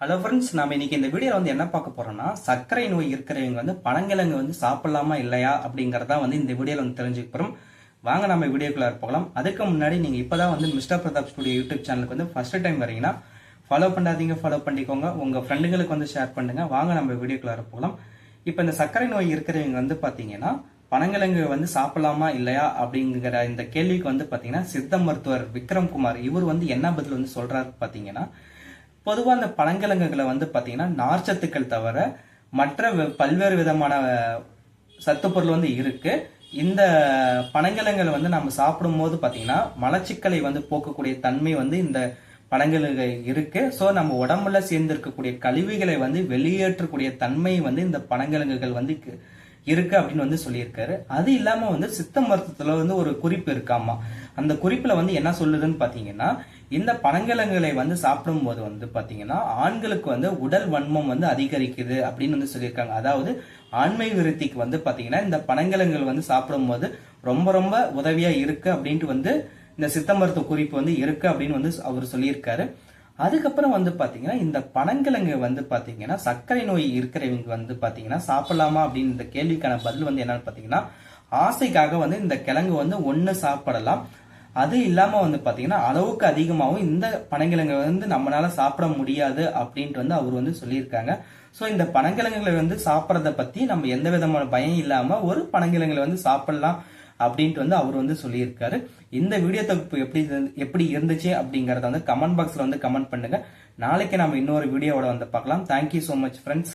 Hello friends, நாம இன்னைக்கு இந்த வீடியோல என்ன பார்க்க போறோம்னா, சர்க்கரை நோய் இருக்கிறவங்க பனங்கிழங்கு சாப்பிடலாமா இல்லையா அப்படிங்கறத இந்த வீடியோல தெரிஞ்சுக்க போறோம். வாங்க நம்ம வீடியோக்குள்ள போகலாம். அதுக்கு முன்னாடி நீங்க இப்பதான் மிஸ்டர் பிரதாப் ஸ்டுடியோ யூடியூப் சேனலுக்கு ஃபர்ஸ்ட் டைம் வரீங்கன்னா ஃபாலோ பண்ணாதீங்க, ஃபாலோ பண்ணிக்கோங்க. உங்க ஃப்ரெண்டுங்களுக்கு ஷேர் பண்ணுங்க. வாங்க நம்ம வீடியோக்குள்ள போகலாம். இப்போ இந்த சர்க்கரை நோய் இருக்கிறவங்க பாத்தீங்கன்னா பனங்கிழங்கு சாப்பிடலாமா இல்லையா அப்படிங்கிற இந்த கேள்விக்கு பாத்தீங்கன்னா சித்த மருத்துவர் விக்ரம் குமார் இவர் என்ன பதில் சொல்றாரு பாத்தீங்கன்னா, பொதுவா அந்த பனங்கிழங்குகளை பாத்தீங்கன்னா நார்ச்சத்துக்கள் தவிர மற்ற பல்வேறு விதமான சத்து பொருள் இருக்கு. இந்த பனங்கிழங்குகளை நம்ம சாப்பிடும் போது பாத்தீங்கன்னா மலச்சிக்கலை போக்கக்கூடிய தன்மை இந்த பனங்கிழங்கு இருக்கு. சோ நம்ம உடம்புல சேர்ந்து இருக்கக்கூடிய கழிவுகளை வெளியேற்றக்கூடிய தன்மை இந்த பனங்கிழங்குகள் இருக்கு அப்படின்னு சொல்லியிருக்காரு. அது இல்லாம சித்த மருத்துவத்துல ஒரு குறிப்பு இருக்காமா. அந்த குறிப்புல என்ன சொல்லுதுன்னு பாத்தீங்கன்னா, இந்த பனங்கிழங்குகளை சாப்பிடும் போது பாத்தீங்கன்னா ஆண்களுக்கு உடல் வன்மம் அதிகரிக்குது அப்படின்னு சொல்லியிருக்காங்க. அதாவது ஆண்மை விருத்திக்கு பாத்தீங்கன்னா இந்த பனங்கிழங்குகள் சாப்பிடும் போது ரொம்ப ரொம்ப உதவியா இருக்கு அப்படின்ட்டு இந்த சித்த மருத்துவ குறிப்பு இருக்கு அப்படின்னு அவர் சொல்லியிருக்காரு. அதுக்கப்புறம் பாத்தீங்கன்னா இந்த பனங்கிழங்கு பாத்தீங்கன்னா சர்க்கரை நோய் இருக்கிறவங்க பாத்தீங்கன்னா சாப்பிடலாமா அப்படின்னு இந்த கேள்விக்கான பதில் என்னன்னு பாத்தீங்கன்னா, ஆசைக்காக இந்த கிழங்கு ஒண்ணு சாப்பிடலாம். அது இல்லாம பாத்தீங்கன்னா அளவுக்கு அதிகமாகவும் இந்த பனங்கிழங்கு நம்மளால சாப்பிட முடியாது அப்படின்ட்டு அவர் சொல்லியிருக்காங்க. சோ இந்த பனங்கிழங்குகளை சாப்பிடறத பத்தி நம்ம எந்த விதமான பயம் இல்லாம ஒரு பனங்கிழங்குகளை சாப்பிடலாம் அப்படின்ட்டு அவர் சொல்லியிருக்காரு. இந்த வீடியோ தொகுப்பு எப்படி இருந்துச்சு அப்படிங்கறத கமெண்ட் பாக்ஸ்ல கமெண்ட் பண்ணுங்க. நாளைக்கு நம்ம இன்னொரு வீடியோவோட பார்க்கலாம். Thank you so much friends.